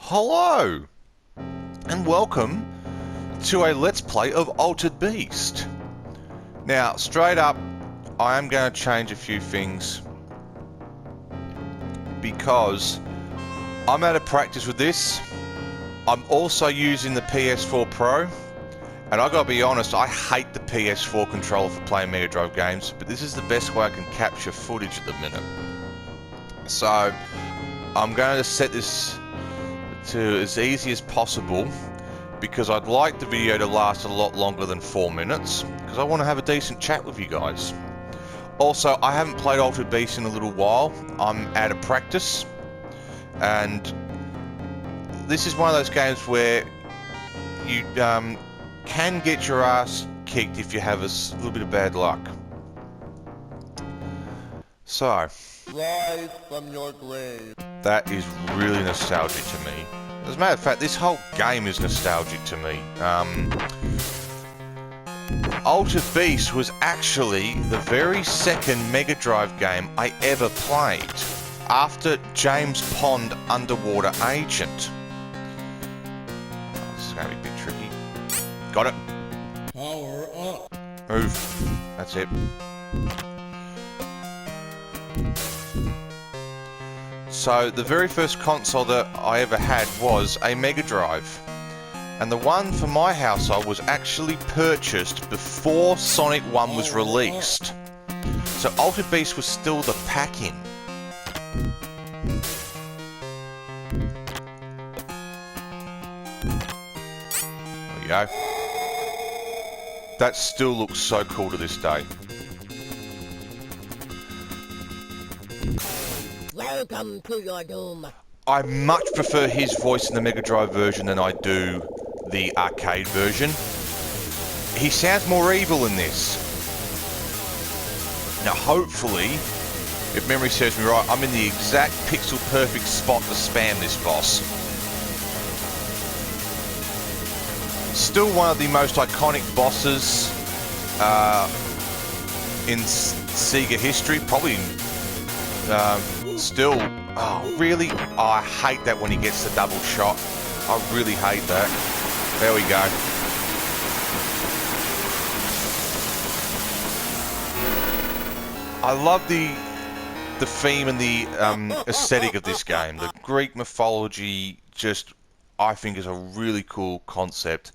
Hello, and welcome to a Let's Play of Altered Beast. Now, straight up, I am going to change a few things because I'm out of practice with this. I'm also using the PS4 Pro, and I gotta be honest, I hate the PS4 controller for playing Mega Drive games, but this is the best way I can capture footage at the minute. So, I'm going to set this to as easy as possible because I'd like the video to last a lot longer than 4 minutes because I want to have a decent chat with you guys. Also, I haven't played Altered Beast in a little while. I'm out of practice, and this is one of those games where you can get your ass kicked if you have a little bit of bad luck. So, Rise from your grave. That is really nostalgic to me. As a matter of fact, this whole game is nostalgic to me. Altered Beast was actually the very second Mega Drive game I ever played, after James Pond Underwater Agent. Oh, this is going to be a bit tricky. Got it. Power up. Move. That's it. So, the very first console that I ever had was a Mega Drive. And the one for my household was actually purchased before Sonic 1 was released. So, Altered Beast was still the pack-in. There we go. That still looks so cool to this day. Welcome to your doom. I much prefer his voice in the Mega Drive version than I do the arcade version. He sounds more evil in this. Now hopefully, if memory serves me right, I'm in the exact pixel perfect spot to spam this boss. Still one of the most iconic bosses in Sega history, probably still. Oh, really? Oh, I hate that when he gets the double shot. I really hate that. There we go. I love the theme and the aesthetic of this game. The Greek mythology just, I think, is a really cool concept.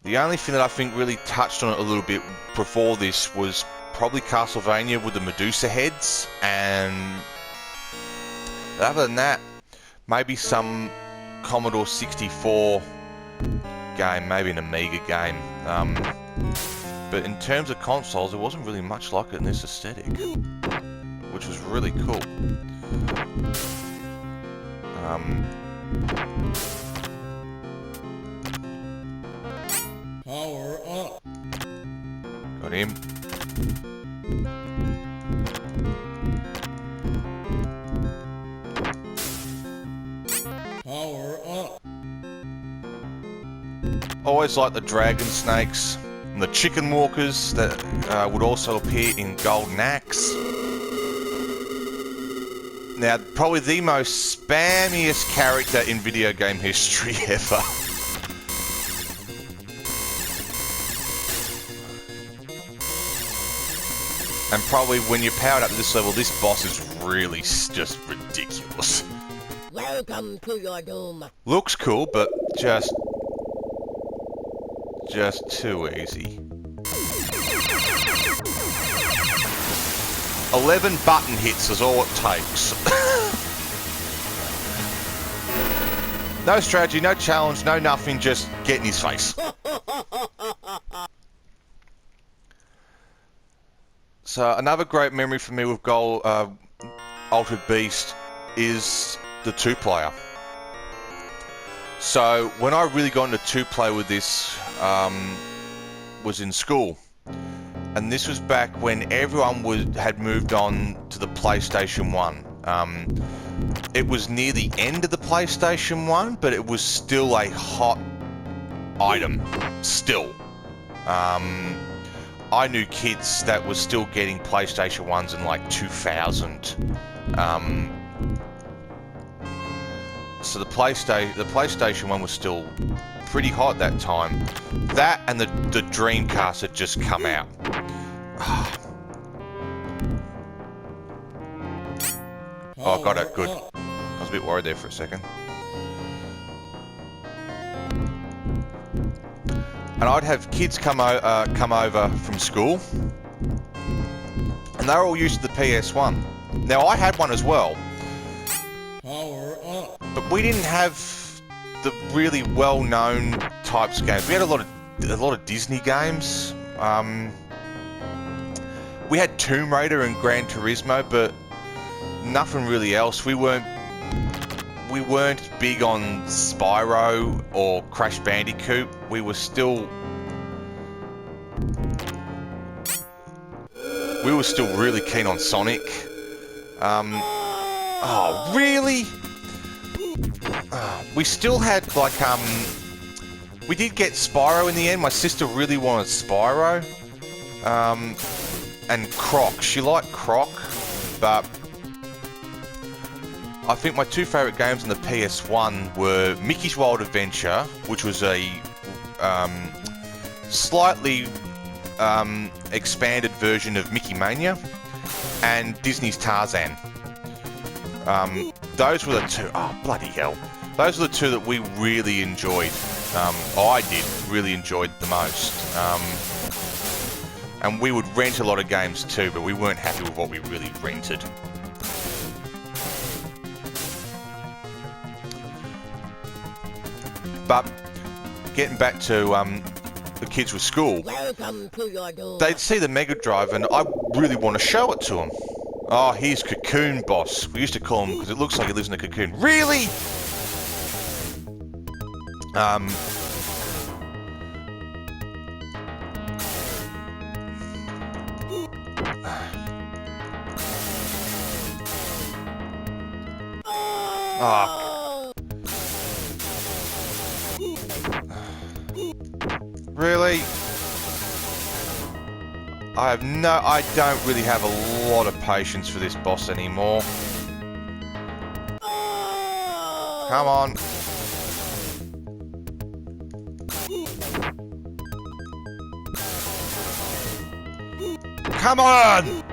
The only thing that I think really touched on it a little bit before this was probably Castlevania with the Medusa heads, and other than that, maybe some Commodore 64 game, maybe an Amiga game. But in terms of consoles, there wasn't really much like it in this aesthetic, which was really cool. Power up. Got him. Power up. Always like the dragon snakes and the chicken walkers that would also appear in Golden Axe. Now, probably the most spammiest character in video game history ever. And probably when you're powered up to this level, this boss is really just ridiculous. Welcome to your doom. Looks cool, but just too easy. 11 button hits is all it takes. No strategy, no challenge, no nothing, just get in his face. So another great memory for me with Altered Beast is the 2-player. So when I really got into 2-player with this was in school, and this was back when everyone had moved on to the PlayStation 1. It was near the end of the PlayStation 1, but it was still a hot item. Still. I knew kids that were still getting PlayStation 1s in like 2000. So the PlayStation one was still pretty hot at that time. That and the Dreamcast had just come out. Oh, got it. Good. I was a bit worried there for a second. And I'd have kids come over from school, and they were all used to the PS1. Now I had one as well, Power up. but we didn't have the really well-known types of games. We had a lot of Disney games. We had Tomb Raider and Gran Turismo, but nothing really else. We weren't big on Spyro or Crash Bandicoot. We were still really keen on Sonic. Oh, really? We still had like we did get Spyro in the end. My sister really wanted Spyro. And Croc. She liked Croc, but I think my two favourite games on the PS1 were Mickey's Wild Adventure, which was a slightly expanded version of Mickey Mania, and Disney's Tarzan. Those were the two. Oh, bloody hell. Those were the two that we really enjoyed. I did really enjoyed the most. And we would rent a lot of games too, but we weren't happy with what we really rented. But getting back to the kids with school, Welcome to your doom. they'd see the Mega Drive and I really want to show it to them. Oh, here's Cocoon Boss. We used to call him because it looks like he lives in a cocoon. Really? Oh. Really? I don't really have a lot of patience for this boss anymore. Come on. Come on!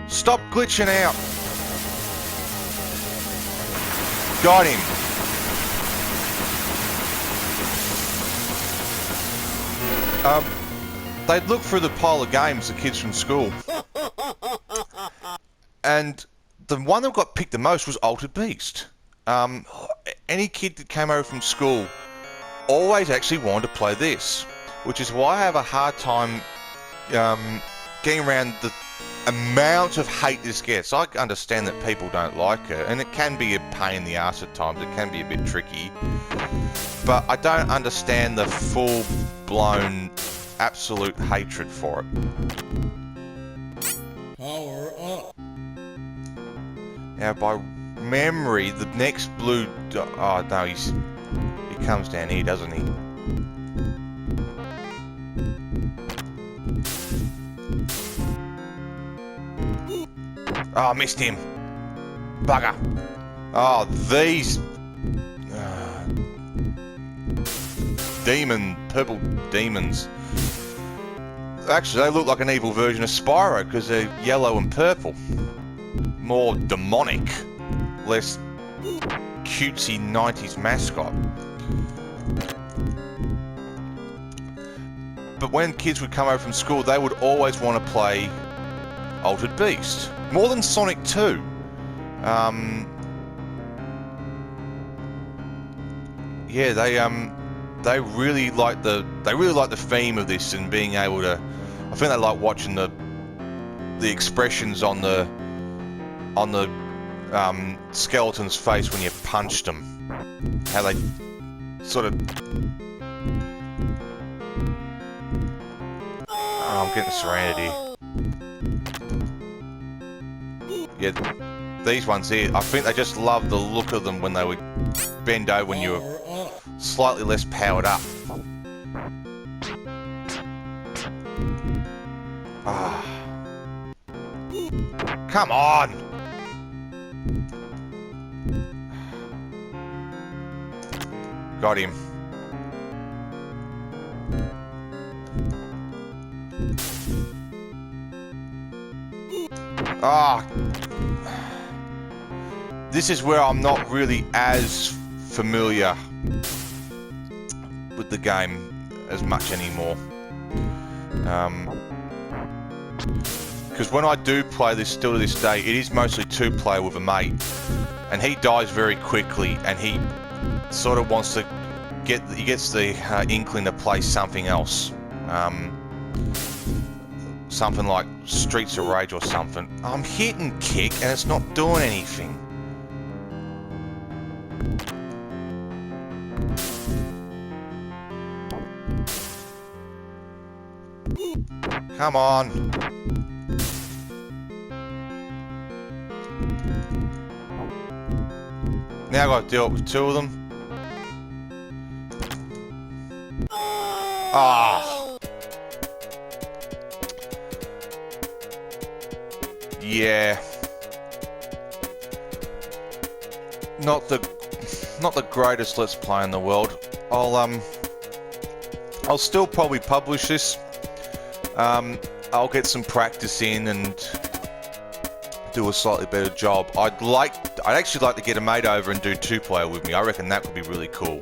Stop glitching out. Got him. They'd look through the pile of games, the kids from school. And the one that got picked the most was Altered Beast. Any kid that came over from school always actually wanted to play this, which is why I have a hard time getting around the amount of hate this gets. I understand that people don't like it, and it can be a pain in the ass at times. It can be a bit tricky, but I don't understand the full-blown absolute hatred for it. Power up. Now, by memory, the next blue... Oh, no, he comes down here, doesn't he? Oh, I missed him. Bugger. Oh, these... purple demons. Actually, they look like an evil version of Spyro because they're yellow and purple. More demonic, less cutesy 90s mascot. But when kids would come over from school, they would always want to play Altered Beast. More than Sonic 2. Yeah, they really like the theme of this and being able to. I think they like watching the expressions on the skeleton's face when you punched them. How they sort of. Oh, I'm getting surrounded here. Yeah, these ones here. I think they just love the look of them when they would bend over when you were slightly less powered up. Ah. Come on! Got him. Ah. This is where I'm not really as familiar with the game as much anymore. Because when I do play this still to this day, it is mostly 2-player with a mate. And he dies very quickly, and he sort of wants to he gets the inkling to play something else. Something like Streets of Rage or something. I'm hit and kick and it's not doing anything. Come on. Now I've got to deal with 2 of them. Ah. Yeah. Not the greatest Let's Play in the world. I'll still probably publish this. I'll get some practice in and do a slightly better job. I'd actually like to get a mate over and do 2-player with me. I reckon that would be really cool.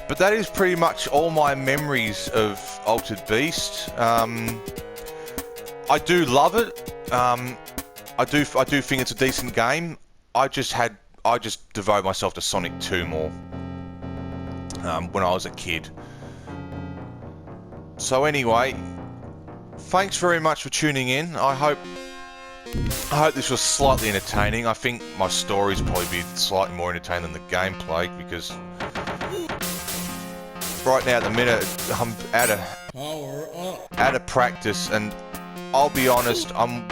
But that is pretty much all my memories of Altered Beast. I do love it. I do think it's a decent game. I just devote myself to Sonic 2 more when I was a kid. So anyway, thanks very much for tuning in. I hope this was slightly entertaining. I think my stories probably be slightly more entertaining than the gameplay, because right now at the minute I'm out of practice, and I'll be honest, I'm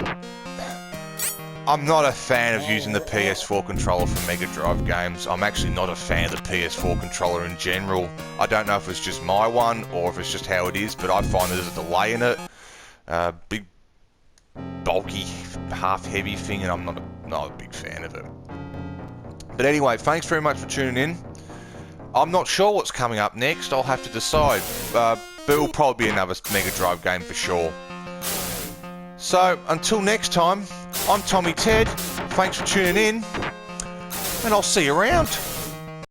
not a fan of using the PS4 controller for Mega Drive games. I'm actually not a fan of the PS4 controller in general. I don't know if it's just my one or if it's just how it is, but I find there's a delay in it. Big, bulky, half-heavy thing, and I'm not a big fan of it. But anyway, thanks very much for tuning in. I'm not sure what's coming up next. I'll have to decide. But it'll probably be another Mega Drive game for sure. So, until next time, I'm Tommy Ted, thanks for tuning in, and I'll see you around.